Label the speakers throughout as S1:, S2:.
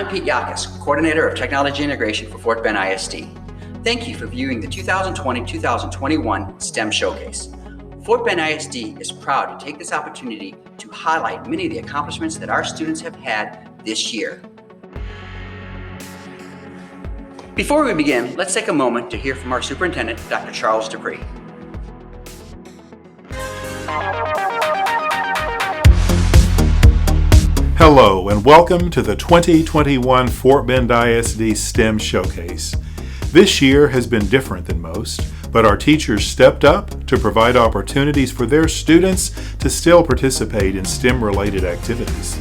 S1: I'm Pete Yakas, Coordinator of Technology Integration for Fort Bend ISD. Thank you for viewing the 2020-2021 STEM Showcase. Fort Bend ISD is proud to take this opportunity to highlight many of the accomplishments that our students have had this year. Before we begin, let's take a moment to hear from our superintendent, Dr. Charles Dupree.
S2: Hello and welcome to the 2021 Fort Bend ISD STEM Showcase. This year has been different than most, but our teachers stepped up to provide opportunities for their students to still participate in STEM-related activities.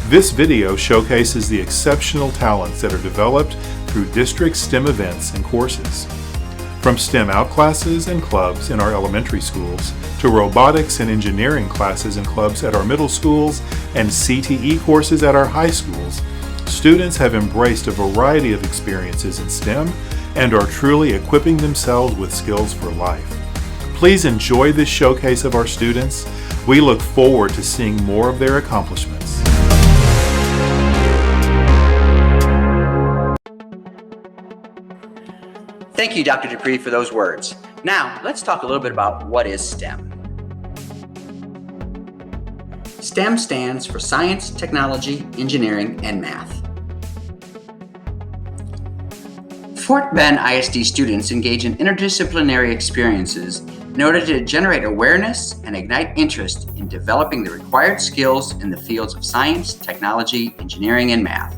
S2: This video showcases the exceptional talents that are developed through district STEM events and courses. From STEM out classes and clubs in our elementary schools to robotics and engineering classes and clubs at our middle schools and CTE courses at our high schools, students have embraced a variety of experiences in STEM and are truly equipping themselves with skills for life. Please enjoy this showcase of our students. We look forward to seeing more of their accomplishments.
S1: Thank you, Dr. Dupree, for those words. Now, let's talk a little bit about what is STEM. STEM stands for Science, Technology, Engineering, and Math. Fort Bend ISD students engage in interdisciplinary experiences in order to generate awareness and ignite interest in developing the required skills in the fields of science, technology, engineering, and math.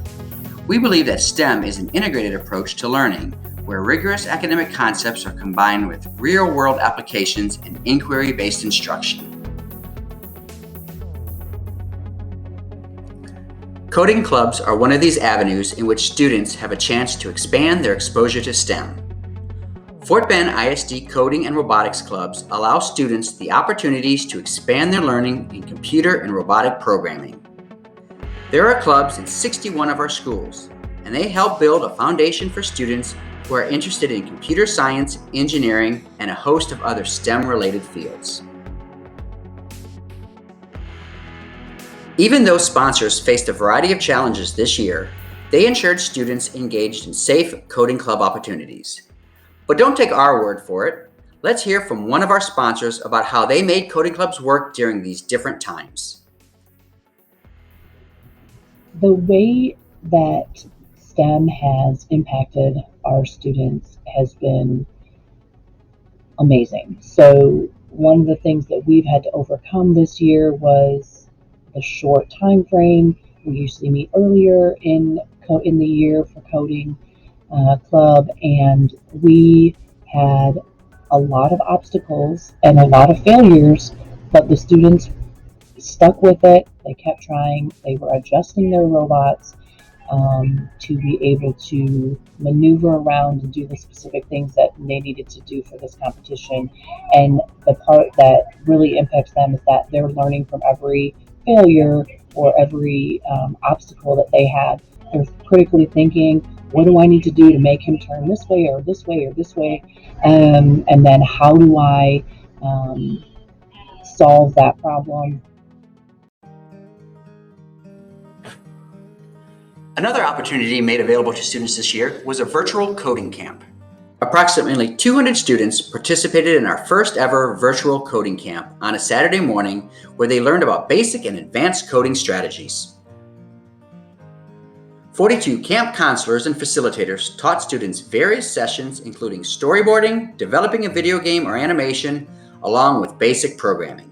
S1: We believe that STEM is an integrated approach to learning where rigorous academic concepts are combined with real-world applications and inquiry-based instruction. Coding clubs are one of these avenues in which students have a chance to expand their exposure to STEM. Fort Bend ISD Coding and Robotics Clubs allow students the opportunities to expand their learning in computer and robotic programming. There are clubs in 61 of our schools, and they help build a foundation for students who are interested in computer science, engineering, and a host of other STEM-related fields. Even though sponsors faced a variety of challenges this year, they ensured students engaged in safe coding club opportunities. But don't take our word for it. Let's hear from one of our sponsors about how they made coding clubs work during these different times.
S3: The way that STEM has impacted our students has been amazing. So one of the things that we've had to overcome this year was the short time frame. We usually meet earlier in the year for coding club, and we had a lot of obstacles and a lot of failures, but the students stuck with it. They kept trying. They were adjusting their robots to be able to maneuver around and do the specific things that they needed to do for this competition. And the part that really impacts them is that they're learning from every failure or every obstacle that they had. They're critically thinking, what do I need to do to make him turn this way or this way or this way? And then how do I solve that problem?
S1: Another opportunity made available to students this year was a virtual coding camp. Approximately 200 students participated in our first ever virtual coding camp on a Saturday morning where they learned about basic and advanced coding strategies. 42 camp counselors and facilitators taught students various sessions including storyboarding, developing a video game or animation, along with basic programming.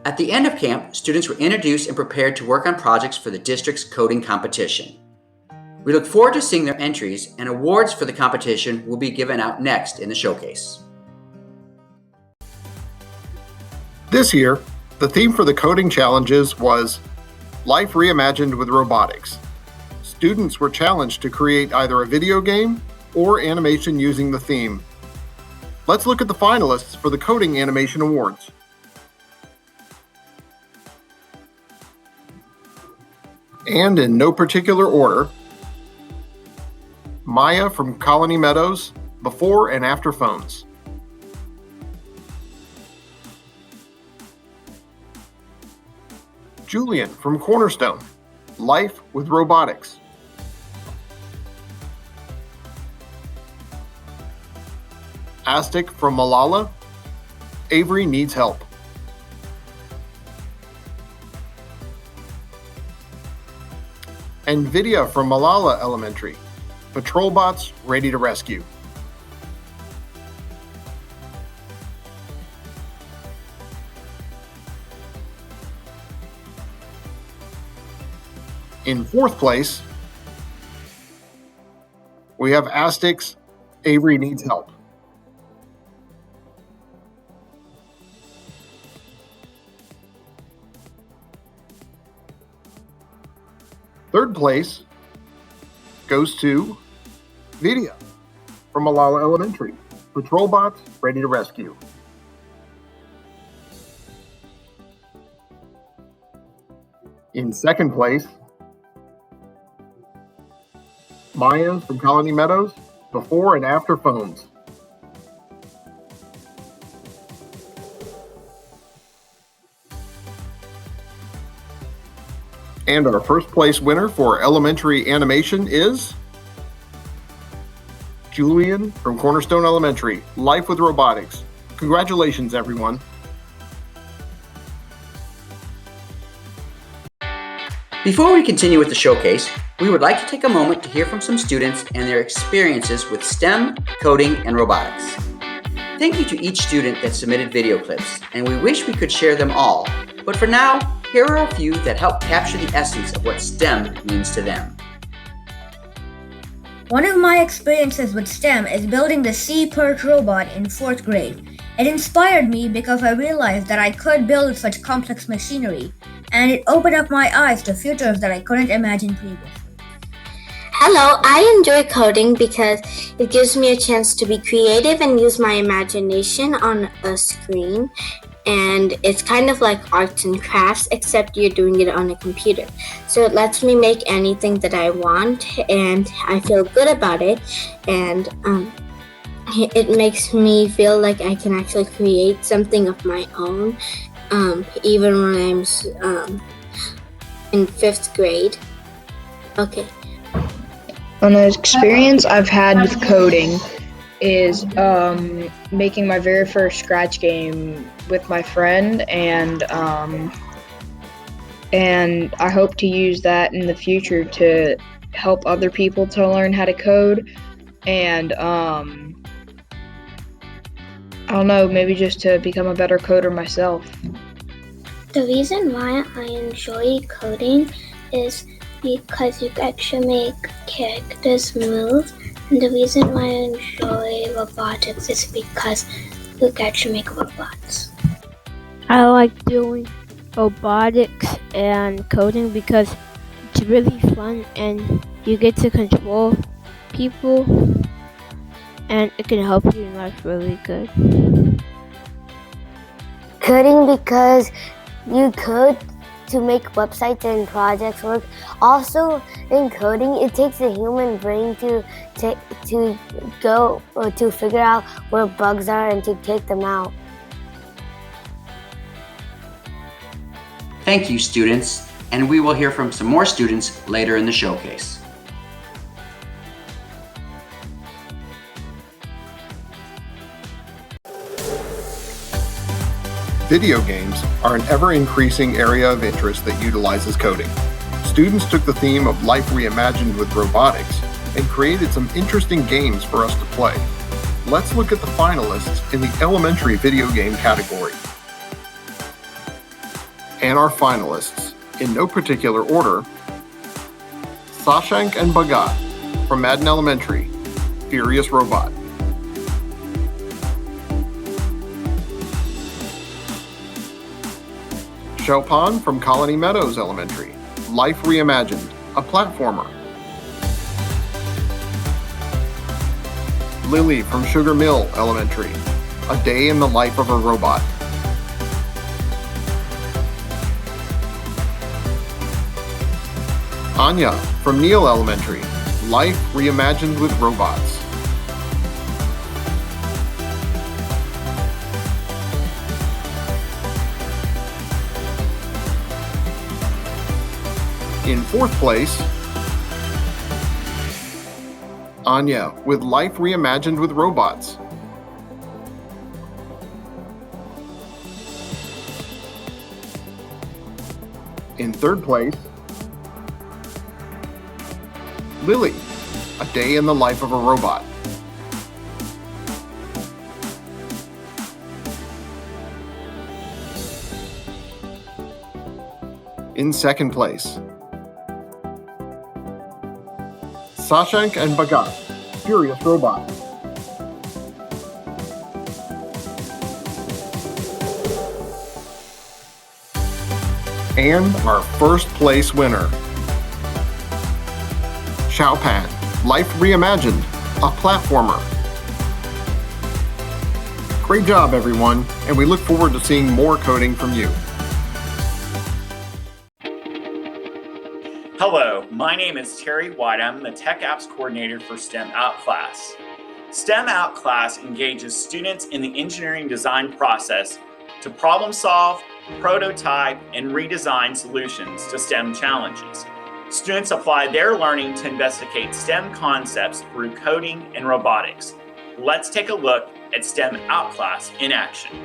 S1: At the end of camp, students were introduced and prepared to work on projects for the district's coding competition. We look forward to seeing their entries, and awards for the competition will be given out next in the showcase.
S4: This year, the theme for the coding challenges was Life Reimagined with Robotics. Students were challenged to create either a video game or animation using the theme. Let's look at the finalists for the Coding Animation Awards. And in no particular order, Maya from Colony Meadows, Before and After Phones. Julian from Cornerstone, Life with Robotics. Aztec from Malala, Avery Needs Help. NVIDIA from Malala Elementary, Patrol Bots Ready to Rescue. In fourth place, we have Aztec's Avery Needs Help. Third place goes to NVIDIA from Malala Elementary, Patrol Bots Ready to Rescue. In second place, Maya from Colony Meadows, Before and After Phones. And our first place winner for elementary animation is Julian from Cornerstone Elementary, Life with Robotics. Congratulations, everyone.
S1: Before we continue with the showcase, we would like to take a moment to hear from some students and their experiences with STEM, coding, and robotics. Thank you to each student that submitted video clips, and we wish we could share them all, but for now, here are a few that help capture the essence of what STEM means to them.
S5: One of my experiences with STEM is building the C-Perch robot in 4th grade. It inspired me because I realized that I could build such complex machinery, and it opened up my eyes to futures that I couldn't imagine previously.
S6: Hello, I enjoy coding because it gives me a chance to be creative and use my imagination on a screen. And it's kind of like arts and crafts, except you're doing it on a computer. So it lets me make anything that I want, and I feel good about it. And it makes me feel like I can actually create something of my own, even when I'm in 5th grade. Okay.
S7: An experience I've had with coding is making my very first Scratch game with my friend, and I hope to use that in the future to help other people to learn how to code, and I don't know, maybe just to become a better coder myself.
S8: The reason why I enjoy coding is because you get to make characters move. And the reason why I enjoy robotics is because you get to make robots.
S9: I like doing robotics and coding because it's really fun and you get to control people and it can help you in life really good.
S10: Coding because you code to make websites and projects work. Also, in coding, it takes a human brain to go or to figure out where bugs are and to take them out.
S1: Thank you, students, and we will hear from some more students later in the showcase.
S4: Video games are an ever-increasing area of interest that utilizes coding. Students took the theme of life reimagined with robotics and created some interesting games for us to play. Let's look at the finalists in the elementary video game category. And our finalists, in no particular order: Sashank and Bhagat from Madden Elementary, Furious Robot. Chopin from Colony Meadows Elementary, Life Reimagined, a platformer. Lily from Sugar Mill Elementary, A Day in the Life of a Robot. Anya from Neal Elementary, Life Reimagined with Robots. In fourth place, Anya with Life Reimagined with Robots. In third place, Lily, A Day in the Life of a Robot. In second place, Sashank and Bhagat, Furious Robot. And our first place winner, Xiaopan, Life Reimagined, a platformer. Great job, everyone, and we look forward to seeing more coding from you.
S11: Hello, my name is Terry White. I'm the Tech Apps Coordinator for STEM Out Class. STEM Out Class engages students in the engineering design process to problem solve, prototype, and redesign solutions to STEM challenges. Students apply their learning to investigate STEM concepts through coding and robotics. Let's take a look at STEM Out Class in action.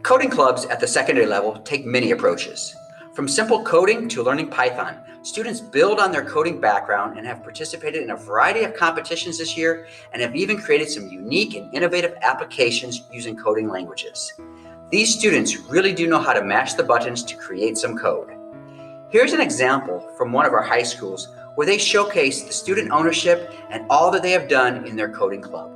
S1: Coding clubs at the secondary level take many approaches. From simple coding to learning Python, students build on their coding background and have participated in a variety of competitions this year and have even created some unique and innovative applications using coding languages. These students really do know how to mash the buttons to create some code. Here's an example from one of our high schools where they showcase the student ownership and all that they have done in their coding club.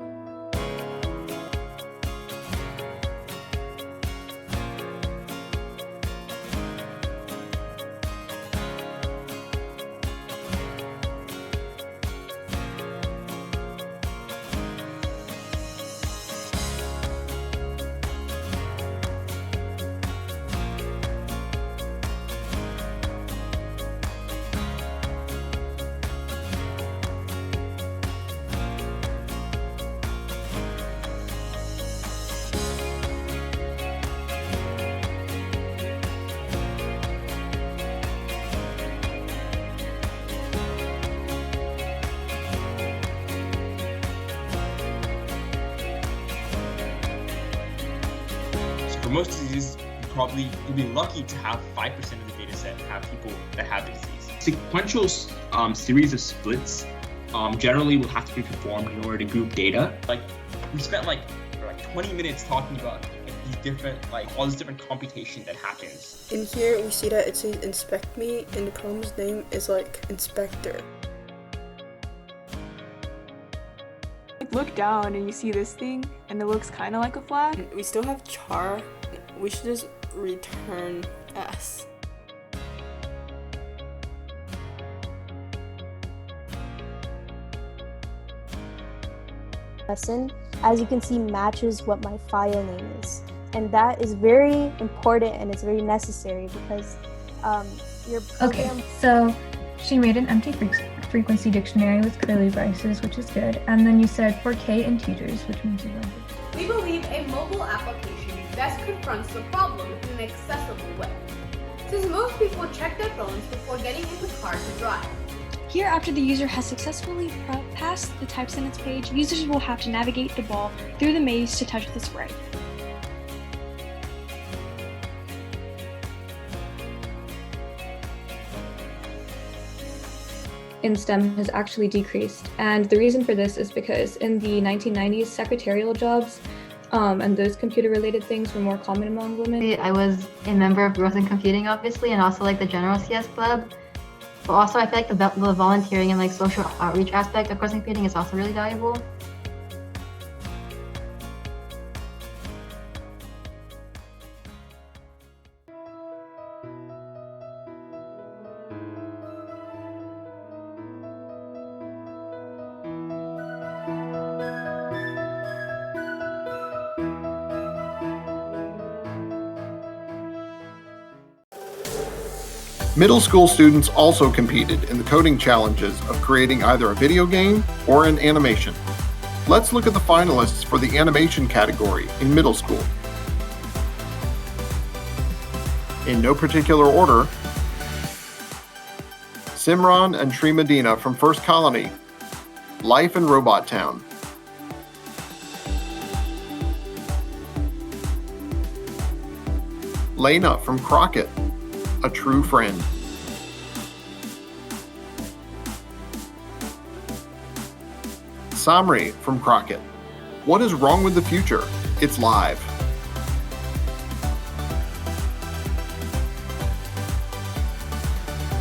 S12: For most diseases, you'll be lucky to have 5% of the data set have people that have the disease. Sequential series of splits generally will have to be performed in order to group data. We spent like 20 minutes talking about these different, all this different computation that happens.
S13: In here, we see that it says inspect me, and the program's name is inspector.
S14: Look down and you see this thing, and it looks kind of like a flag.
S13: We still have char. We should just return S.
S15: Lesson, as you can see, matches what my file name is, and that is very important and it's very necessary because your program...
S16: Okay, so she made an empty frequency dictionary with curly braces, which is good, and then you said for K and teachers, which means you learned it.
S17: We believe a mobile application best confronts the problem in an accessible way, since most people check their phones before getting in the car to drive.
S18: Here, after the user has successfully passed the type sentence page, users will have to navigate the ball through the maze to touch the spray.
S19: In STEM has actually decreased, and the reason for this is because in the 1990s, secretarial jobs and those computer-related things were more common among women.
S20: I was a member of Growth in Computing, obviously, and also the general CS club. But also, I feel like the volunteering and social outreach aspect of Growth in Computing is also really valuable.
S4: Middle school students also competed in the coding challenges of creating either a video game or an animation. Let's look at the finalists for the animation category in middle school. In no particular order, Simran and Sri Medina from First Colony, Life in Robot Town. Lena from Crockett, A True Friend. Samri from Crockett, What is Wrong with the Future? It's Live.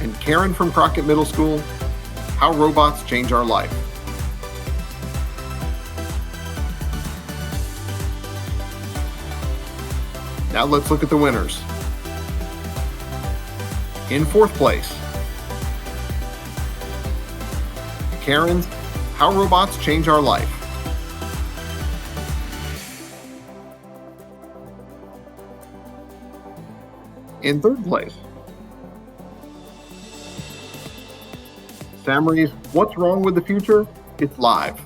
S4: And Karen from Crockett Middle School, How Robots Change Our Life. Now let's look at the winners. In fourth place, Karen's How Robots Change Our Life. In third place, Samri's What's Wrong with the Future? It's Live.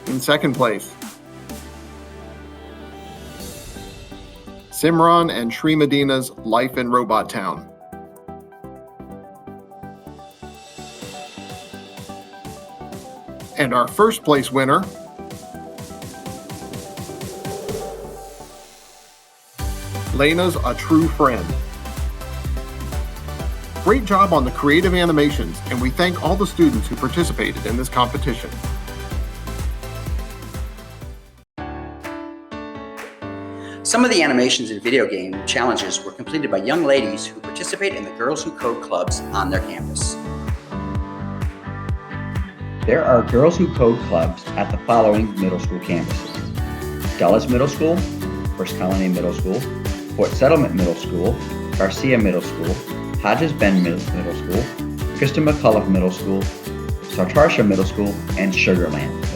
S4: In second place, Simran and Sri Medina's Life in Robot Town. And our first place winner, Lena's A True Friend. Great job on the creative animations, and we thank all the students who participated in this competition.
S1: Some of the animations and video game challenges were completed by young ladies who participate in the Girls Who Code clubs on their campus. There are Girls Who Code clubs at the following middle school campuses: Dulles Middle School, First Colony Middle School, Fort Settlement Middle School, Garcia Middle School, Hodges Bend Middle School, Krista McCullough Middle School, Sartarsha Middle School, and Sugarland Middle School.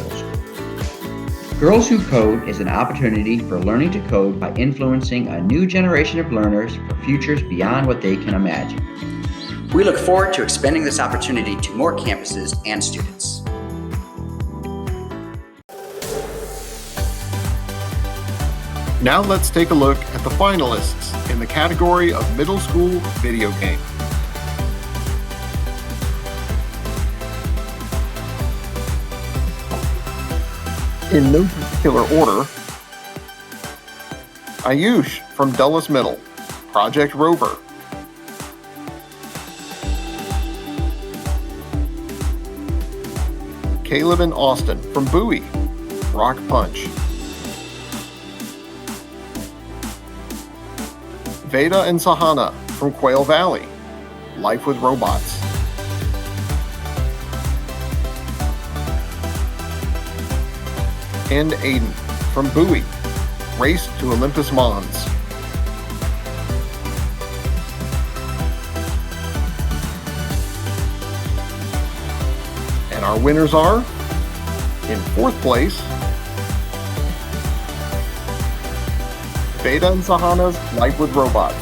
S1: Girls Who Code is an opportunity for learning to code by influencing a new generation of learners for futures beyond what they can imagine. We look forward to expanding this opportunity to more campuses and students.
S4: Now let's take a look at the finalists in the category of middle school video game. In no particular order, Ayush from Dulles Middle, Project Rover. Caleb and Austin from Bowie, Rock Punch. Veda and Sahana from Quail Valley, Life with Robots. And Aiden from Bowie, Race to Olympus Mons. And our winners are, in fourth place, Veda and Sahana's Life with Robots.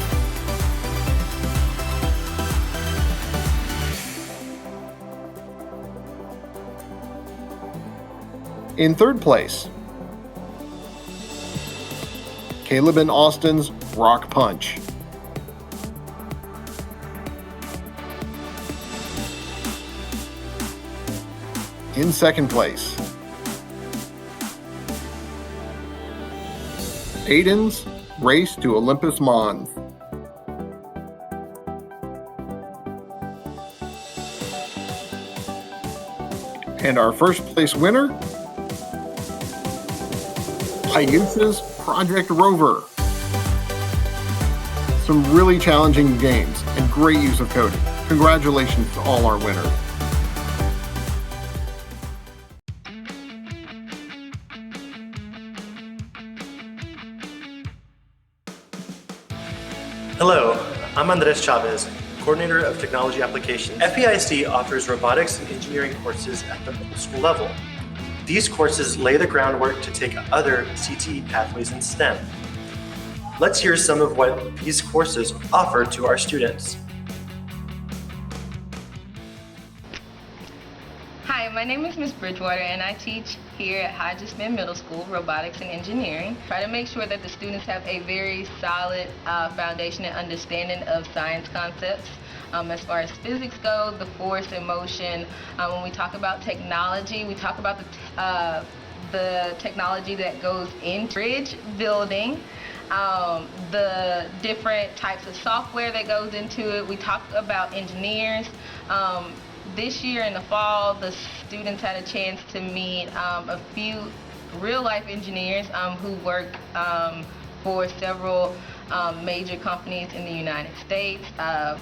S4: In third place, Caleb and Austin's Rock Punch. In second place, Aiden's Race to Olympus Mons. And our first place winner, Ayusa's Project Rover. Some really challenging games and great use of coding. Congratulations to all our winners.
S21: Hello, I'm Andres Chavez, Coordinator of Technology Applications. FBISD offers robotics and engineering courses at the middle school level. These courses lay the groundwork to take other CTE pathways in STEM. Let's hear some of what these courses offer to our students.
S22: Hi, my name is Ms. Bridgewater and I teach here at Hodges Smith Middle School, Robotics and Engineering. Try to make sure that the students have a very solid foundation and understanding of science concepts. As far as physics go, the force and motion. When we talk about technology, we talk about the technology that goes into bridge building, the different types of software that goes into it. We talk about engineers. This year in the fall, the students had a chance to meet a few real-life engineers who work for several major companies in the United States,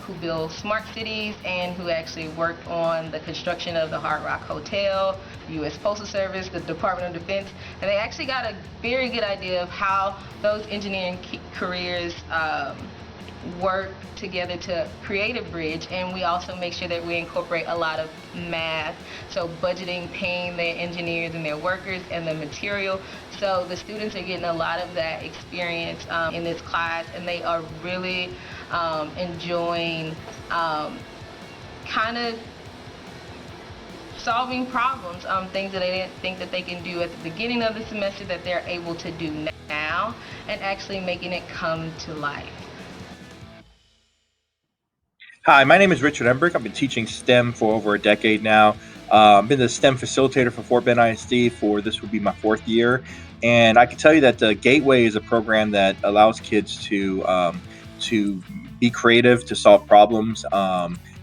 S22: who build smart cities and who actually worked on the construction of the Hard Rock Hotel, the U.S. Postal Service, the Department of Defense, and they actually got a very good idea of how those engineering careers work together to create a bridge. And we also make sure that we incorporate a lot of math, so budgeting, paying their engineers and their workers and the material. So the students are getting a lot of that experience in this class, and they are really enjoying kind of solving problems, things that they didn't think that they can do at the beginning of the semester that they're able to do now, and actually making it come to life.
S23: Hi, my name is Richard Embrick. I've been teaching STEM for over a decade now. I've been the STEM facilitator for Fort Bend ISD for this would be my fourth year. And I can tell you that the Gateway is a program that allows kids to be creative, to solve problems,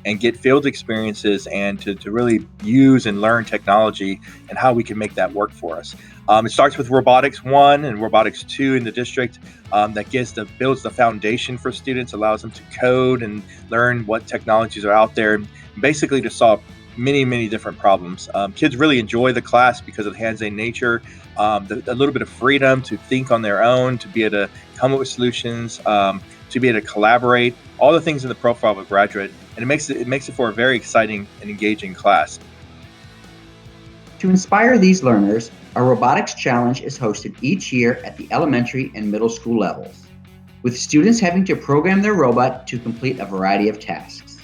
S23: and get field experiences, and to really use and learn technology and how we can make that work for us. It starts with Robotics 1 and Robotics 2 in the district that builds the foundation for students, allows them to code and learn what technologies are out there, and basically to solve many, many different problems. Kids really enjoy the class because of the hands-on nature, a little bit of freedom to think on their own, to be able to come up with solutions, to be able to collaborate, all the things in the profile of a graduate, and it makes it for a very exciting and engaging class.
S1: To inspire these learners, a robotics challenge is hosted each year at the elementary and middle school levels, with students having to program their robot to complete a variety of tasks.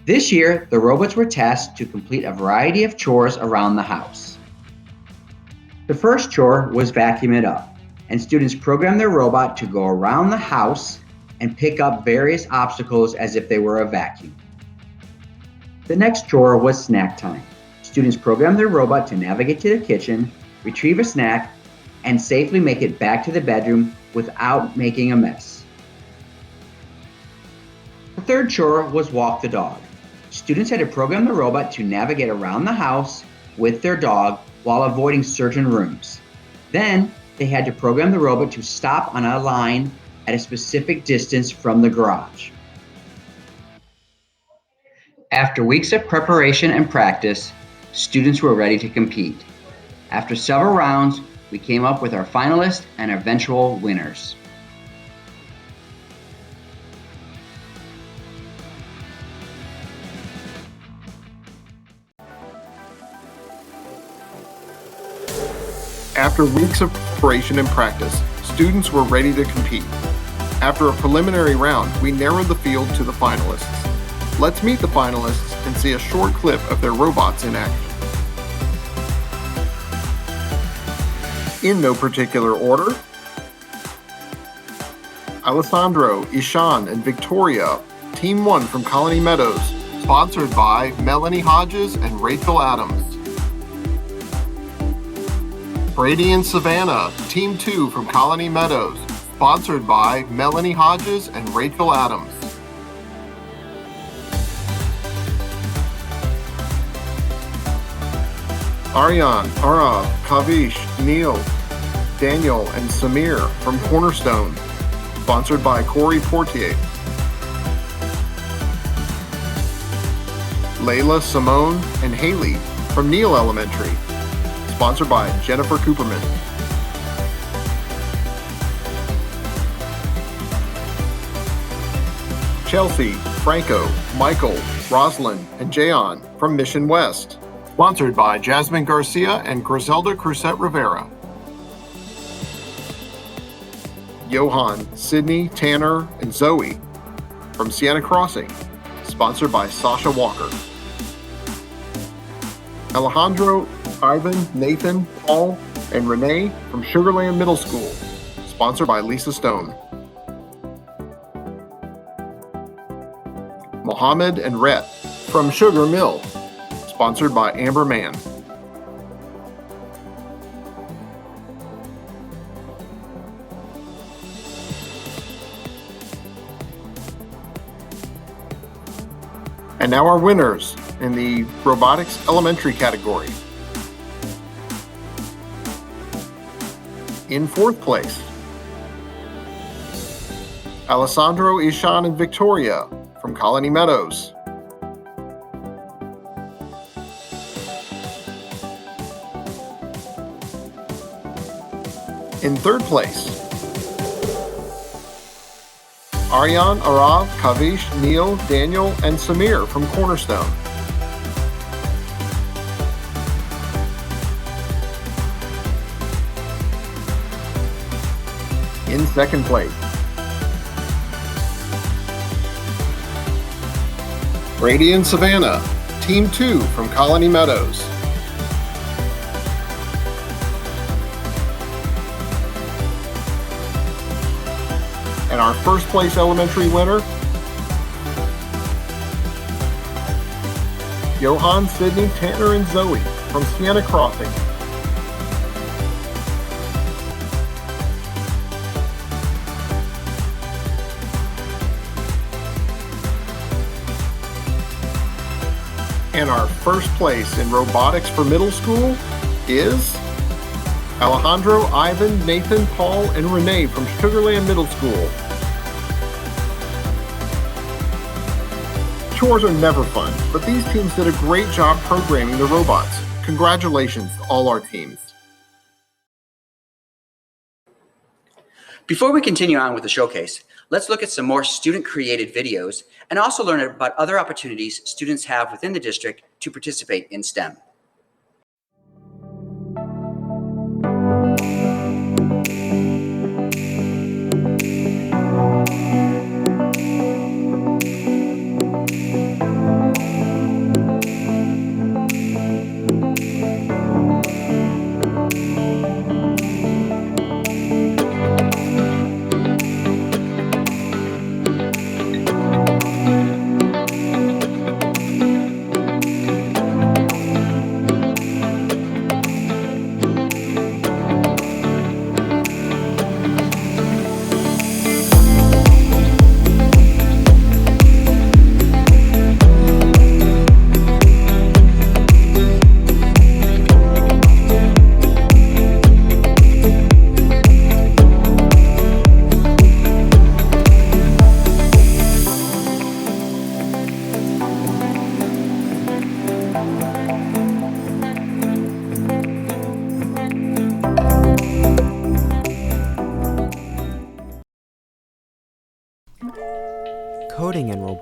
S1: This year, the robots were tasked to complete a variety of chores around the house. The first chore was vacuum it up, and students programmed their robot to go around the house and pick up various obstacles as if they were a vacuum. The next chore was snack time. Students programmed their robot to navigate to the kitchen, retrieve a snack, and safely make it back to the bedroom without making a mess. The third chore was walk the dog. Students had to program the robot to navigate around the house with their dog while avoiding certain rooms. Then they had to program the robot to stop on a line at a specific distance from the garage. After weeks of preparation and practice, students were ready to compete. After several rounds, we came up with our finalists and eventual winners.
S4: After weeks of preparation and practice, students were ready to compete. After a preliminary round, we narrowed the field to the finalists. Let's meet the finalists and see a short clip of their robots in action. In no particular order, Alessandro, Ishan, and Victoria, Team 1 from Colony Meadows, sponsored by Melanie Hodges and Rachel Adams. Brady and Savannah, Team 2 from Colony Meadows, sponsored by Melanie Hodges and Rachel Adams. Aryan, Arav, Kavish, Neil, Daniel, and Samir from Cornerstone, sponsored by Corey Portier. Layla, Simone, and Haley from Neal Elementary, sponsored by Jennifer Cooperman. Chelsea, Franco, Michael, Rosalind, and Jayon from Mission West, sponsored by Jasmine Garcia and Griselda Crusette Rivera. Johan, Sydney, Tanner, and Zoe from Sienna Crossing, sponsored by Sasha Walker. Alejandro, Ivan, Nathan, Paul, and Renee from Sugarland Middle School, sponsored by Lisa Stone. Mohammed and Rhett from Sugar Mill, sponsored by Amber Mann. And now our winners in the Robotics Elementary category. In fourth place, Alessandro, Ishan, and Victoria from Colony Meadows. In third place, Aryan, Arav, Kavish, Neil, Daniel, and Samir from Cornerstone. In second place, Brady and Savannah, Team 2 from Colony Meadows. And our first place elementary winner, Johan, Sydney, Tanner, and Zoe from Sienna Crossing. And our first place in robotics for middle school is Alejandro, Ivan, Nathan, Paul, and Renee from Sugarland Middle School. Chores are never fun, but these teams did a great job programming the robots. Congratulations to all our teams.
S1: Before we continue on with the showcase, let's look at some more student-created videos and also learn about other opportunities students have within the district to participate in STEM.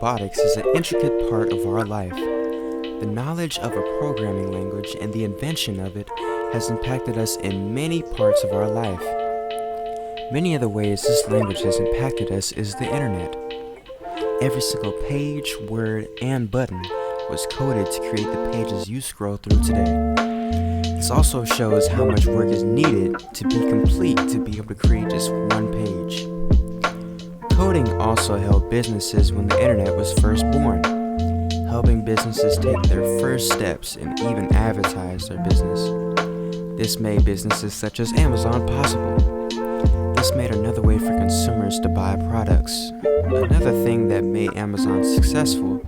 S2: robotics is an intricate part of our life. The knowledge of a programming language and the invention of it has impacted us in many parts of our life. Many of the ways this language has impacted us is the internet. Every single page, word, and button was coded to create the pages you scroll through today. This also shows how much work is needed to be complete to be able to create just one page. Coding also helped businesses when the internet was first born, helping businesses take their first steps and even advertise their business. This made businesses such as Amazon possible. This made another way for consumers to buy products. Another thing that made Amazon successful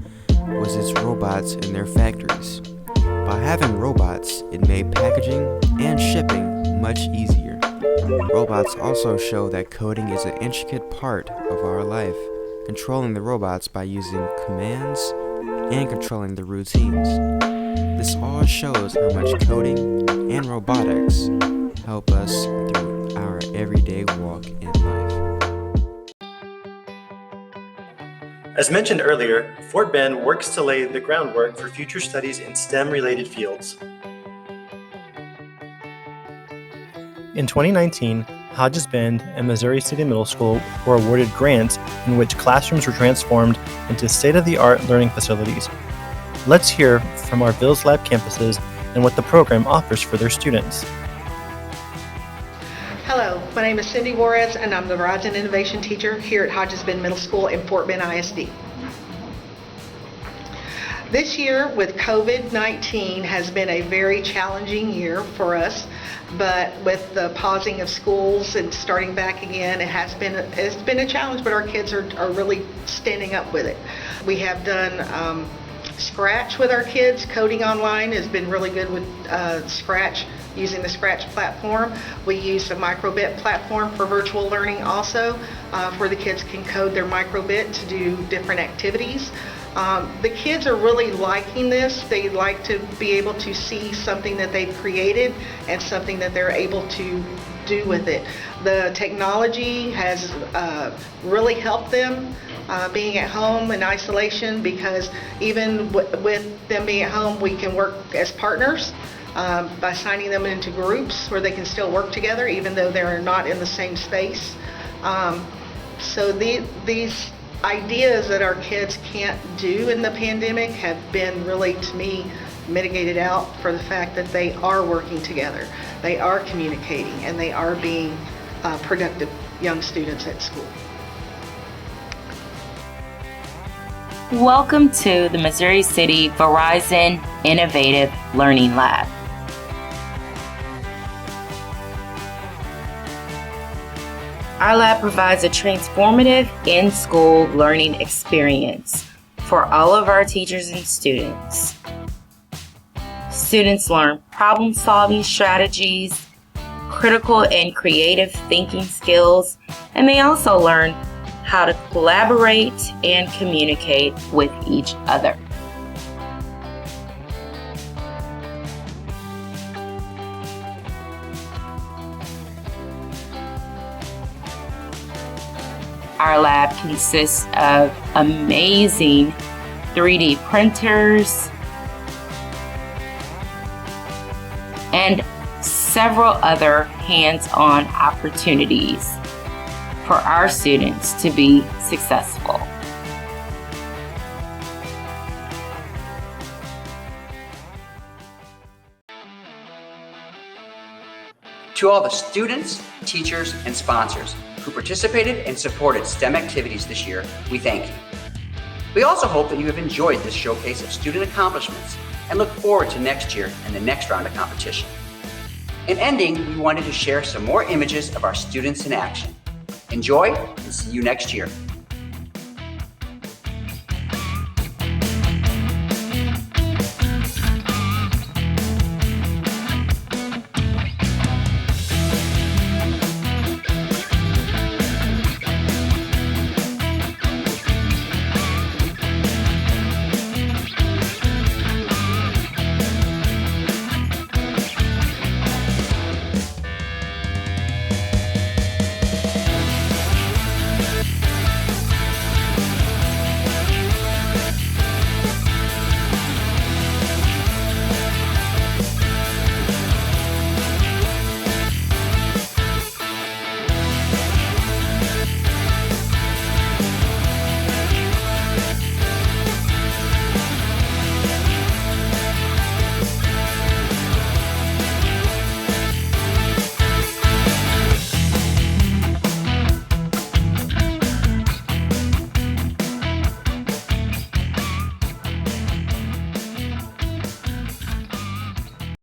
S2: was its robots in their factories. By having robots, it made packaging and shipping much easier. Robots also show that coding is an intricate part of our life, controlling the robots by using commands and controlling the routines. This all shows how much coding and robotics help us through our everyday walk in life.
S21: As mentioned earlier, Fort Bend works to lay the groundwork for future studies in STEM-related fields. In 2019, Hodges Bend and Missouri City Middle School were awarded grants in which classrooms were transformed into state-of-the-art learning facilities. Let's hear from our Bills Lab campuses and what the program offers for their students.
S3: Hello, my name is Cindy Juarez and I'm the Horizon Innovation Teacher here at Hodges Bend Middle School in Fort Bend ISD. This year with COVID-19 has been a very challenging year for us, but with the pausing of schools and starting back again, it's been a challenge, but our kids are really standing up with it. We have done Scratch with our kids. Coding online has been really good with Scratch, using the Scratch platform. We use the microbit platform for virtual learning also, where the kids can code their microbit to do different activities. The kids are really liking this. They like to be able to see something that they've created and something that they're able to do with it. The technology has really helped them being at home in isolation, because even with them being at home, we can work as partners by signing them into groups where they can still work together even though they're not in the same space. So these ideas that our kids can't do in the pandemic have been really, to me, mitigated out for the fact that they are working together, they are communicating, and they are being productive young students at school.
S5: Welcome to the Missouri City Verizon Innovative Learning Lab. Our lab provides a transformative in-school learning experience for all of our teachers and students. Students learn problem-solving strategies, critical and creative thinking skills, and they also learn how to collaborate and communicate with each other. Our lab consists of amazing 3D printers and several other hands-on opportunities for our students to be successful.
S1: To all the students, teachers, and sponsors who participated and supported STEM activities this year, we thank you. We also hope that you have enjoyed this showcase of student accomplishments and look forward to next year and the next round of competition. In ending, we wanted to share some more images of our students in action. Enjoy, and see you next year.